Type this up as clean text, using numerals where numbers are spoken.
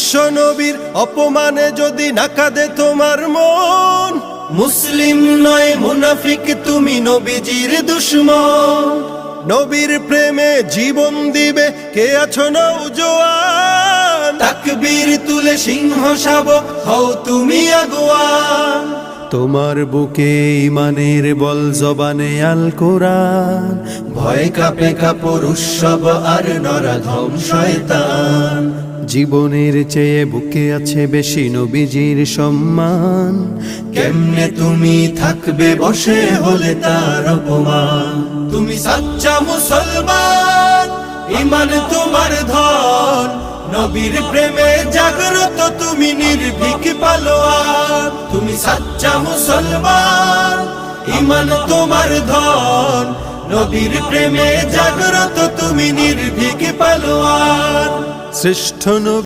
বিশ্ব নবীর অপমানে যদি না কাঁদে তোমার মন, মুসলিম নয় মুনাফিক তুমি, নবীজির দুশমন। নবীর প্রেমে জীবন দিবে কে আছো নওজোয়ান, তাকবীর তুলে সিংহ শাবক হও তুমি আগুয়ান। তোমার বুকে ইমানের বল, জবানে আল কোরআন, ভয় কাঁপে কাপড় উৎসব আর নরাধম শয়তান। জীবনের চেয়ে বুকে আছে বেশি নবীজির সম্মান, কেমনে তুমি থাকবে বসে হলে তার অপমান। তুমি সাচ্চা মুসলমান, ইমান তোমার ধন, নবীর প্রেমে জাগ্রত তুমি নির্ভীক পালোয়ান। তুমি সাচ্চা মুসলমান, ইমান তোমার ধন, নবীর প্রেমে জাগ্রত তুমি নির্ভীক পালোয়ান। শ্রেষ্ঠ নবী